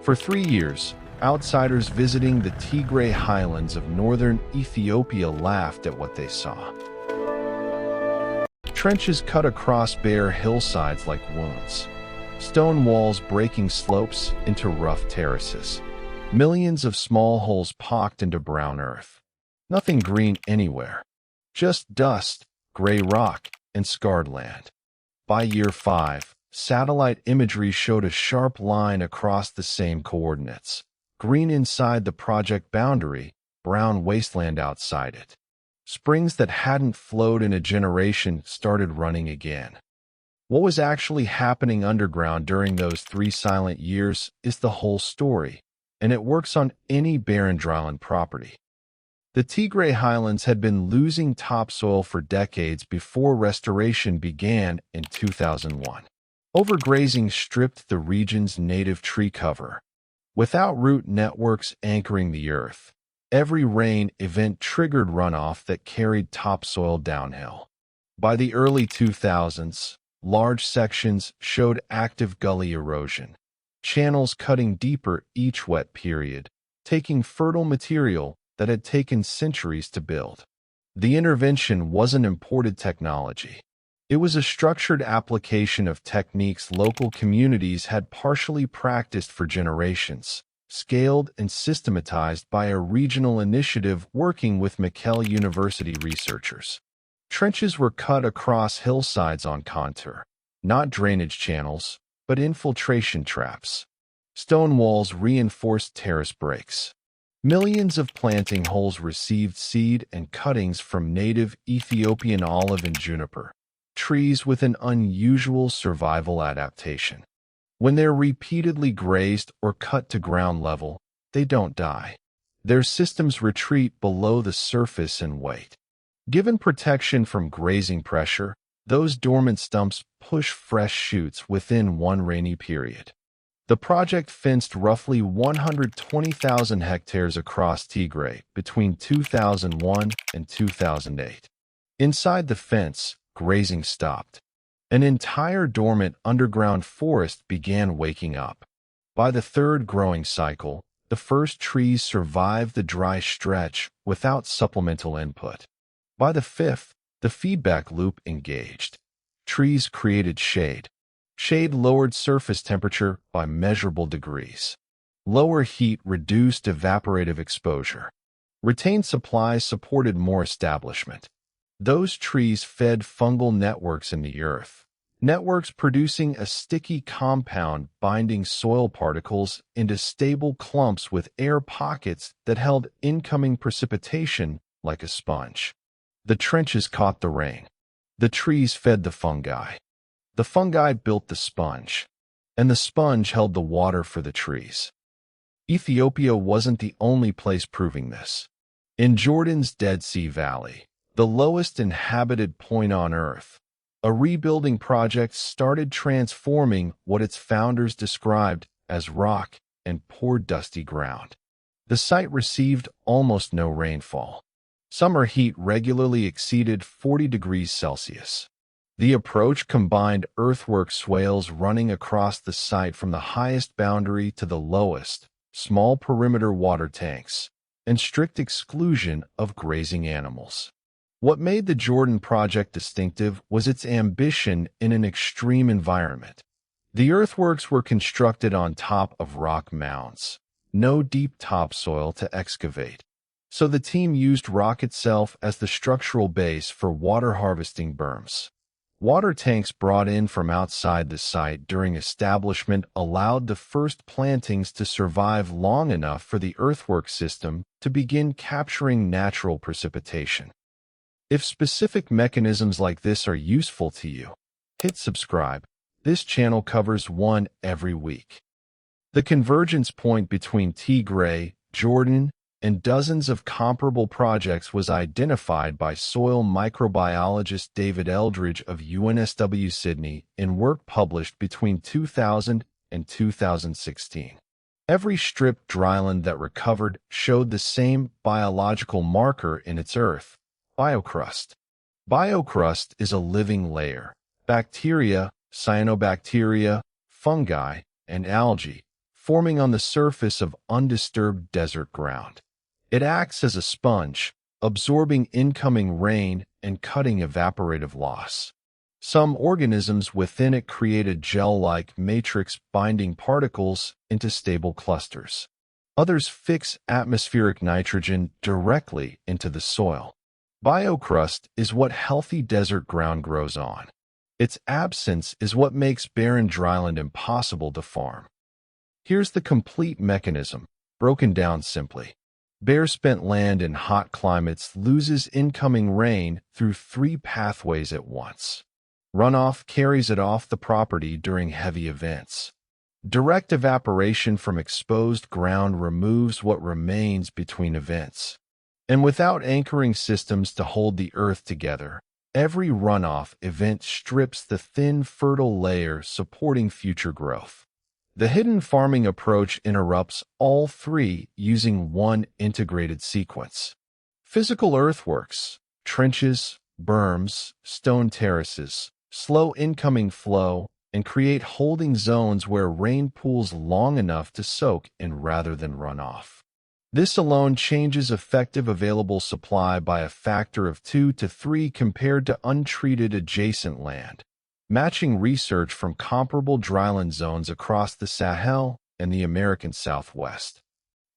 For 3 years, outsiders visiting the Tigray highlands of northern Ethiopia laughed at what they saw. Trenches cut across bare hillsides like wounds. Stone walls breaking slopes into rough terraces. Millions of small holes pocked into brown earth. Nothing green anywhere. Just dust, gray rock, and scarred land. By year 5, satellite imagery showed a sharp line across the same coordinates. Green inside the project boundary, brown wasteland outside it. Springs that hadn't flowed in a generation started running again. What was actually happening underground during those 3 silent years is the whole story, and it works on any barren dryland property. The Tigray highlands had been losing topsoil for decades before restoration began in 2001. Overgrazing stripped the region's native tree cover. Without root networks anchoring the earth, every rain event triggered runoff that carried topsoil downhill. By the early 2000s, large sections showed active gully erosion, channels cutting deeper each wet period, taking fertile material that had taken centuries to build. The intervention wasn't imported technology. It was a structured application of techniques local communities had partially practiced for generations, scaled and systematized by a regional initiative working with Mekelle University researchers. Trenches were cut across hillsides on contour, not drainage channels, but infiltration traps. Stone walls reinforced terrace breaks. Millions of planting holes received seed and cuttings from native Ethiopian olive and juniper, trees with an unusual survival adaptation. When they're repeatedly grazed or cut to ground level, they don't die. Their systems retreat below the surface and wait. Given protection from grazing pressure, those dormant stumps push fresh shoots within one rainy period. The project fenced roughly 120,000 hectares across Tigray between 2001 and 2008. Inside the fence, grazing stopped. An entire dormant underground forest began waking up. By the third growing cycle, the first trees survived the dry stretch without supplemental input. By the fifth, the feedback loop engaged. Trees created shade. Shade lowered surface temperature by measurable degrees. Lower heat reduced evaporative exposure. Retained supplies supported more establishment. Those trees fed fungal networks in the earth, networks producing a sticky compound binding soil particles into stable clumps with air pockets that held incoming precipitation like a sponge. The trenches caught the rain. The trees fed the fungi. The fungi built the sponge, and the sponge held the water for the trees. Ethiopia wasn't the only place proving this. In Jordan's Dead Sea Valley, the lowest inhabited point on Earth, a rebuilding project started transforming what its founders described as rock and poor dusty ground. The site received almost no rainfall. Summer heat regularly exceeded 40 degrees Celsius. The approach combined earthwork swales running across the site from the highest boundary to the lowest, small perimeter water tanks, and strict exclusion of grazing animals. What made the Jordan project distinctive was its ambition in an extreme environment. The earthworks were constructed on top of rock mounds, no deep topsoil to excavate. So the team used rock itself as the structural base for water harvesting berms. Water tanks brought in from outside the site during establishment allowed the first plantings to survive long enough for the earthwork system to begin capturing natural precipitation. If specific mechanisms like this are useful to you, hit subscribe. This channel covers one every week. The convergence point between Tigray, Jordan, and dozens of comparable projects was identified by soil microbiologist David Eldridge of UNSW Sydney in work published between 2000 and 2016. Every stripped dryland that recovered showed the same biological marker in its earth, biorust. Biorust is a living layer. Bacteria, cyanobacteria, fungi, and algae forming on the surface of undisturbed desert ground. It acts as a sponge, absorbing incoming rain and cutting evaporative loss. Some organisms within it create a gel-like matrix binding particles into stable clusters. Others fix atmospheric nitrogen directly into the soil. Biorust is what healthy desert ground grows on. Its absence is what makes barren dryland impossible to farm. Here's the complete mechanism, broken down simply. Bare spent land in hot climates loses incoming rain through three pathways at once. Runoff carries it off the property during heavy events. Direct evaporation from exposed ground removes what remains between events. And without anchoring systems to hold the earth together, every runoff event strips the thin, fertile layer supporting future growth. The hidden farming approach interrupts all three using one integrated sequence. Physical earthworks, trenches, berms, stone terraces, slow incoming flow, and create holding zones where rain pools long enough to soak in rather than run off. This alone changes effective available supply by a factor of 2 to 3 compared to untreated adjacent land, matching research from comparable dryland zones across the Sahel and the American Southwest.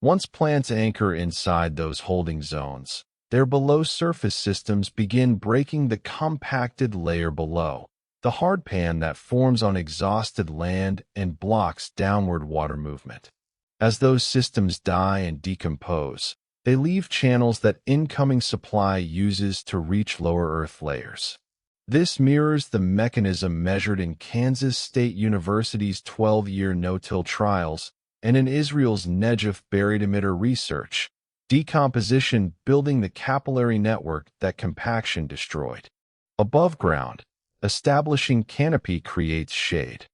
Once plants anchor inside those holding zones, their below-surface systems begin breaking the compacted layer below, the hard pan that forms on exhausted land and blocks downward water movement. As those systems die and decompose, they leave channels that incoming supply uses to reach lower earth layers. This mirrors the mechanism measured in Kansas State University's 12-year no-till trials and in Israel's Negev buried emitter research, decomposition building the capillary network that compaction destroyed. Above ground, establishing canopy creates shade.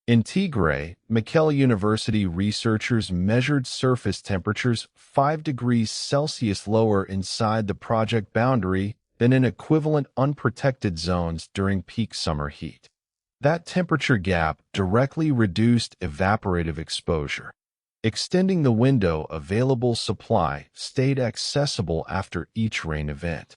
In Tigray, Mekelle University researchers measured surface temperatures 5 degrees Celsius lower inside the project boundary than in equivalent unprotected zones during peak summer heat. That temperature gap directly reduced evaporative exposure. Extending the window available supply stayed accessible after each rain event.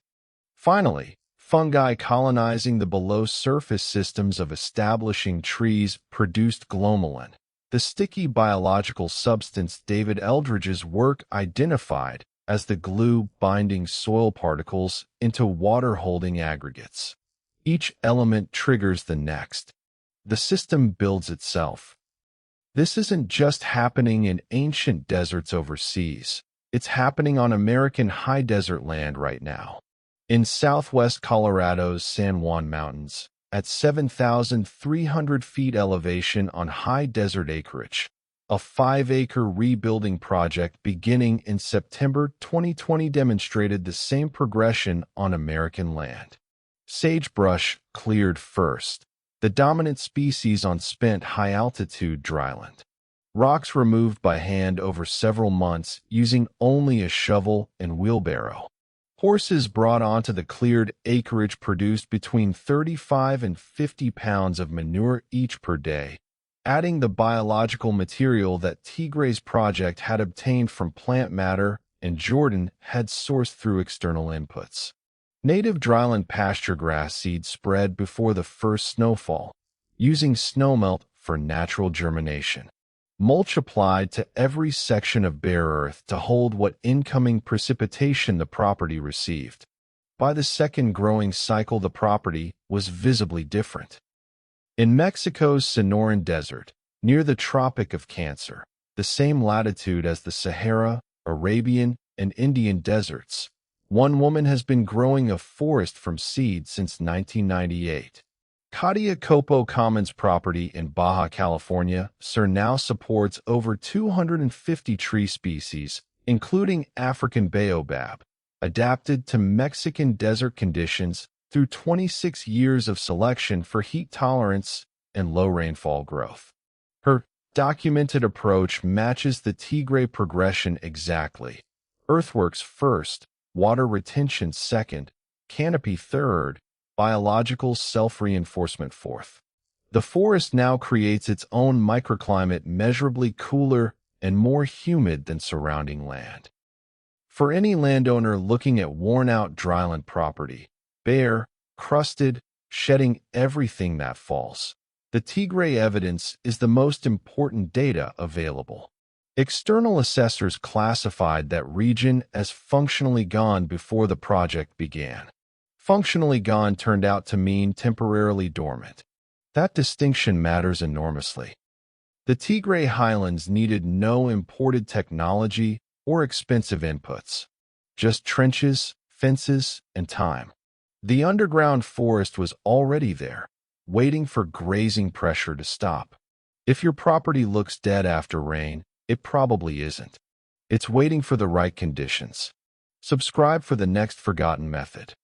Finally, fungi colonizing the below-surface systems of establishing trees produced glomalin, the sticky biological substance David Eldridge's work identified as the glue binding soil particles into water-holding aggregates. Each element triggers the next. The system builds itself. This isn't just happening in ancient deserts overseas. It's happening on American high desert land right now. In southwest Colorado's San Juan Mountains, at 7,300 feet elevation on high desert acreage, a 5-acre rebuilding project beginning in September 2020 demonstrated the same progression on American land. Sagebrush cleared first, the dominant species on spent high-altitude dryland. Rocks removed by hand over several months using only a shovel and wheelbarrow. Horses brought onto the cleared acreage produced between 35 and 50 pounds of manure each per day, adding the biological material that Tigray's project had obtained from plant matter and Jordan had sourced through external inputs. Native dryland pasture grass seed spread before the first snowfall, using snowmelt for natural germination. Mulch applied to every section of bare earth to hold what incoming precipitation the property received. By the second growing cycle, the property was visibly different. In Mexico's Sonoran Desert, near the Tropic of Cancer, the same latitude as the Sahara, Arabian, and Indian deserts, one woman has been growing a forest from seed since 1998. Katia Copo Commons property in Baja California now supports over 250 tree species, including African baobab, adapted to Mexican desert conditions through 26 years of selection for heat tolerance and low rainfall growth. Her documented approach matches the Tigray progression exactly. Earthworks first, water retention second, canopy third, biological self-reinforcement fourth. The forest now creates its own microclimate measurably cooler and more humid than surrounding land. For any landowner looking at worn-out dryland property, bare, crusted, shedding everything that falls, the Tigray evidence is the most important data available. External assessors classified that region as functionally gone before the project began. Functionally gone turned out to mean temporarily dormant. That distinction matters enormously. The Tigray highlands needed no imported technology or expensive inputs, just trenches, fences, and time. The underground forest was already there, waiting for grazing pressure to stop. If your property looks dead after rain, it probably isn't. It's waiting for the right conditions. Subscribe for the next forgotten method.